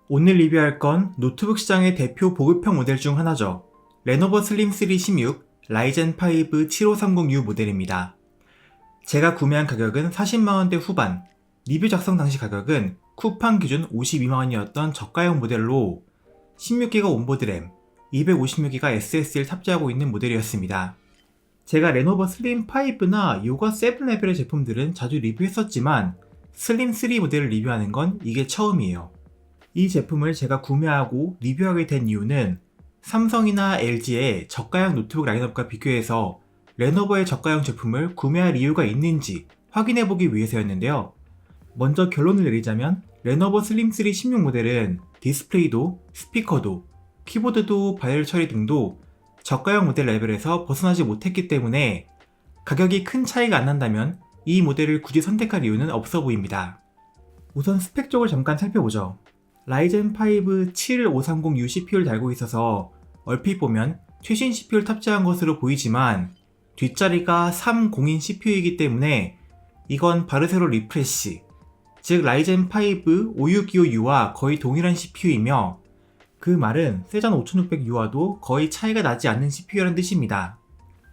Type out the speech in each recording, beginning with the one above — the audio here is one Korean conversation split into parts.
오늘 리뷰할 건 노트북 시장의 대표 보급형 모델 중 하나죠. 레노버 슬림 3 16 라이젠 5 7530U 모델입니다. 제가 구매한 가격은 40만원대 후반, 리뷰 작성 당시 가격은 쿠팡 기준 52만원이었던 저가형 모델로 16기가 온보드 램, 256기가 SSD를 탑재하고 있는 모델이었습니다. 제가 레노버 슬림 5나 요가 7 레벨의 제품들은 자주 리뷰했었지만 슬림 3 모델을 리뷰하는 건 이게 처음이에요. 이 제품을 제가 구매하고 리뷰하게 된 이유는 삼성이나 LG의 저가형 노트북 라인업과 비교해서 레노버의 저가형 제품을 구매할 이유가 있는지 확인해보기 위해서였는데요. 먼저 결론을 내리자면 레노버 슬림 3 16 모델은 디스플레이도, 스피커도, 키보드도, 바이럴 처리 등도 저가형 모델 레벨에서 벗어나지 못했기 때문에 가격이 큰 차이가 안 난다면 이 모델을 굳이 선택할 이유는 없어 보입니다. 우선 스펙 쪽을 잠깐 살펴보죠. 라이젠 5 7530U CPU를 달고 있어서 얼핏 보면 최신 CPU를 탑재한 것으로 보이지만 뒷자리가 3공인 CPU이기 때문에 이건 바르세로 리프레시, 즉 라이젠 5 5625U와 거의 동일한 CPU이며 그 말은 세전 5600U와도 거의 차이가 나지 않는 CPU라는 뜻입니다.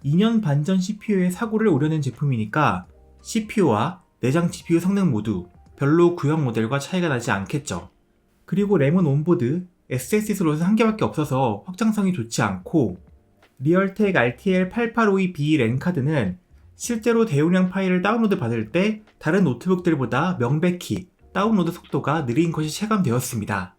2년 반 전 CPU의 사고를 우려낸 제품이니까 CPU와 내장 GPU 성능 모두 별로 구형 모델과 차이가 나지 않겠죠. 그리고 램은 온보드, SSD 슬롯은 한 개밖에 없어서 확장성이 좋지 않고 리얼텍 RTL8852B 랜 카드는 실제로 대용량 파일을 다운로드 받을 때 다른 노트북들보다 명백히 다운로드 속도가 느린 것이 체감되었습니다.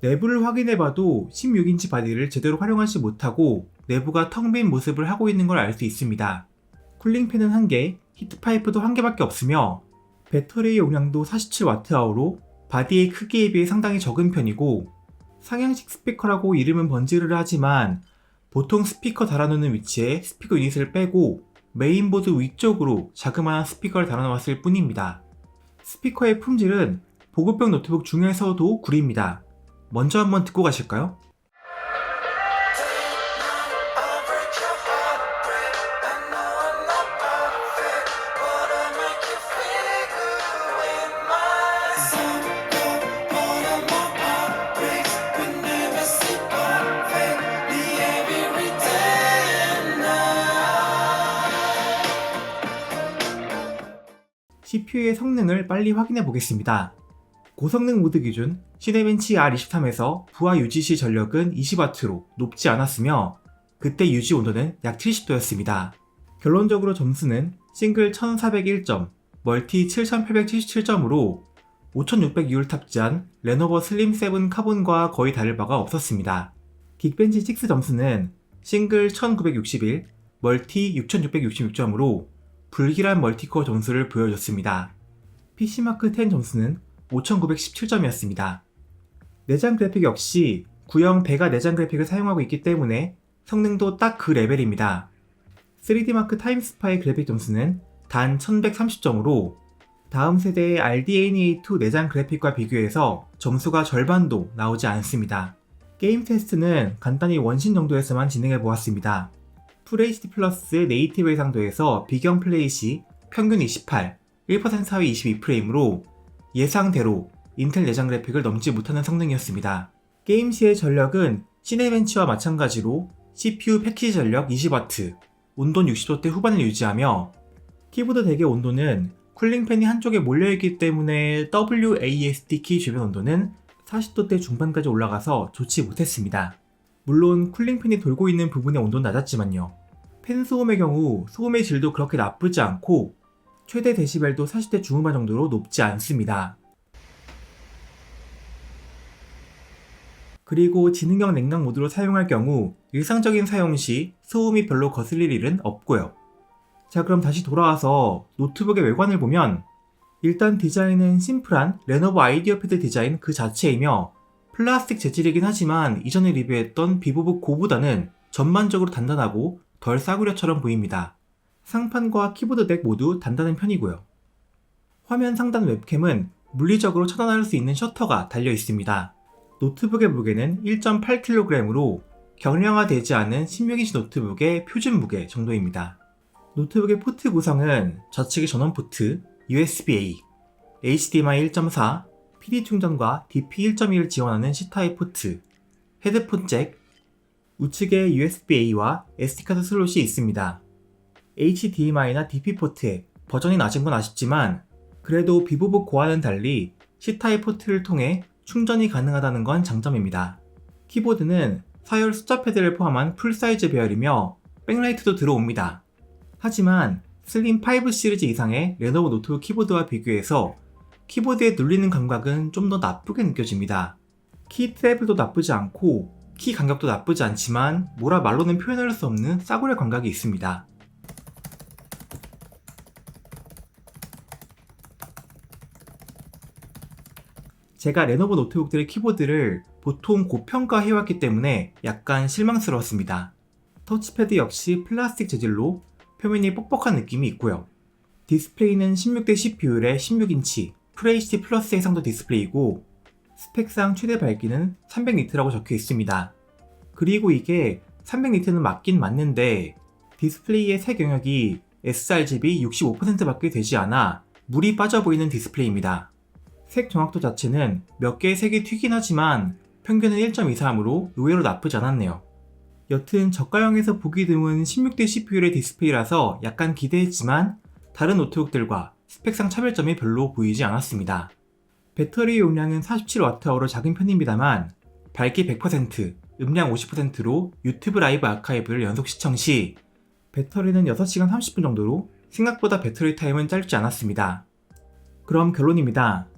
내부를 확인해봐도 16인치 바디를 제대로 활용하지 못하고 내부가 텅 빈 모습을 하고 있는 걸 알 수 있습니다. 쿨링팬은 1개, 히트파이프도 1개밖에 없으며 배터리 용량도 47Wh로 바디의 크기에 비해 상당히 적은 편이고 상향식 스피커라고 이름은 번지르르 하지만 보통 스피커 달아놓는 위치에 스피커 유닛을 빼고 메인보드 위쪽으로 자그마한 스피커를 달아놓았을 뿐입니다. 스피커의 품질은 보급형 노트북 중에서도 구리입니다. 먼저 한번 듣고 가실까요? CPU의 성능을 빨리 확인해 보겠습니다. 고성능 모드 기준 시네벤치 R23에서 부하 유지 시 전력은 20W로 높지 않았으며 그때 유지 온도는 약 70도였습니다. 결론적으로 점수는 싱글 1401점, 멀티 7877점으로 5600U를 탑재한 레노버 슬림 7 카본과 거의 다를 바가 없었습니다. 긱벤치 6 점수는 싱글 1961, 멀티 6666점으로 불길한 멀티코어 점수를 보여줬습니다. PC마크 10 점수는 5917점이었습니다. 내장 그래픽 역시 구형 배가 내장 그래픽을 사용하고 있기 때문에 성능도 딱 그 레벨입니다. 3D마크 타임스파이 그래픽 점수는 단 1130점으로 다음 세대의 RDNA2 내장 그래픽과 비교해서 점수가 절반도 나오지 않습니다. 게임 테스트는 간단히 원신 정도에서만 진행해 보았습니다. FHD 플러스의 네이티브 해상도에서 비경 플레이 시 평균 28, 1% 하위 22프레임으로 예상대로 인텔 내장 그래픽을 넘지 못하는 성능이었습니다. 게임 시의 전력은 시네벤치와 마찬가지로 CPU 패키지 전력 20W, 온도는 60도대 후반을 유지하며 키보드 대개 온도는 쿨링팬이 한쪽에 몰려있기 때문에 WASD 키 주변 온도는 40도대 중반까지 올라가서 좋지 못했습니다. 물론 쿨링팬이 돌고 있는 부분의 온도는 낮았지만요. 팬 소음의 경우 소음의 질도 그렇게 나쁘지 않고 최대 데시벨도 40대 중후반 정도로 높지 않습니다. 그리고 지능형 냉각 모드로 사용할 경우 일상적인 사용 시 소음이 별로 거슬릴 일은 없고요. 자, 그럼 다시 돌아와서 노트북의 외관을 보면 일단 디자인은 심플한 레노버 아이디어 패드 디자인 그 자체이며 플라스틱 재질이긴 하지만 이전에 리뷰했던 비보북 고보다는 전반적으로 단단하고 덜 싸구려처럼 보입니다. 상판과 키보드 덱 모두 단단한 편이고요. 화면 상단 웹캠은 물리적으로 차단할 수 있는 셔터가 달려 있습니다. 노트북의 무게는 1.8kg으로 경량화되지 않은 16인치 노트북의 표준 무게 정도입니다. 노트북의 포트 구성은 좌측에 전원 포트, USB-A, HDMI 1.4, PD 충전과 DP 1.2를 지원하는 C타입 포트, 헤드폰 잭, 우측에 USB-A와 SD카드 슬롯이 있습니다. HDMI나 DP 포트에 버전이 낮은 건 아쉽지만 그래도 비보북 고와는 달리 C타입 포트를 통해 충전이 가능하다는 건 장점입니다. 키보드는 사열 숫자 패드를 포함한 풀사이즈 배열이며 백라이트도 들어옵니다. 하지만 슬림 5 시리즈 이상의 레노버 노트북 키보드와 비교해서 키보드에 눌리는 감각은 좀 더 나쁘게 느껴집니다. 키 트래블도 나쁘지 않고 키 간격도 나쁘지 않지만 뭐라 말로는 표현할 수 없는 싸구려 감각이 있습니다. 제가 레노버 노트북들의 키보드를 보통 고평가해왔기 때문에 약간 실망스러웠습니다. 터치패드 역시 플라스틱 재질로 표면이 뻑뻑한 느낌이 있고요. 디스플레이는 16:10 비율의 16인치 FHD 플러스 해상도 디스플레이고 스펙상 최대 밝기는 300니트라고 적혀 있습니다. 그리고 이게 300니트는 맞긴 맞는데 디스플레이의 색 영역이 sRGB 65%밖에 되지 않아 물이 빠져 보이는 디스플레이입니다. 색 정확도 자체는 몇 개의 색이 튀긴 하지만 평균은 1.23으로 의외로 나쁘지 않았네요. 여튼 저가형에서 보기 드문 16:10 비율의 디스플레이라서 약간 기대했지만 다른 노트북들과 스펙상 차별점이 별로 보이지 않았습니다. 배터리 용량은 47Wh로 작은 편입니다만 밝기 100%, 음량 50%로 유튜브 라이브 아카이브를 연속 시청 시 배터리는 6시간 30분 정도로 생각보다 배터리 타임은 짧지 않았습니다. 그럼 결론입니다.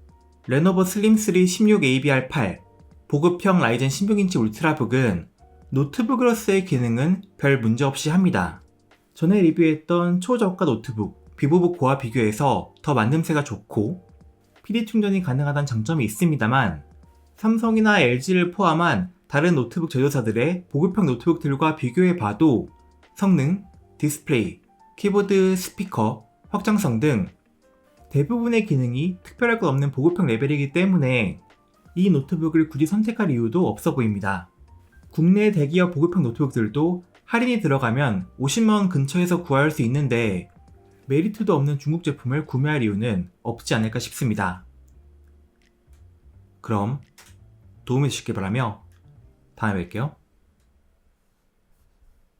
레노버 슬림3 16ABR8 보급형 라이젠 16인치 울트라북은 노트북으로서의 기능은 별 문제없이 합니다. 전에 리뷰했던 초저가 노트북 비보북 고와 비교해서 더 만듦새가 좋고 PD 충전이 가능하다는 장점이 있습니다만 삼성이나 LG를 포함한 다른 노트북 제조사들의 보급형 노트북들과 비교해봐도 성능, 디스플레이, 키보드, 스피커, 확장성 등 대부분의 기능이 특별할 것 없는 보급형 레벨이기 때문에 이 노트북을 굳이 선택할 이유도 없어 보입니다. 국내 대기업 보급형 노트북들도 할인이 들어가면 50만원 근처에서 구할 수 있는데 메리트도 없는 중국 제품을 구매할 이유는 없지 않을까 싶습니다. 그럼 도움이 되셨길 바라며 다음에 뵐게요.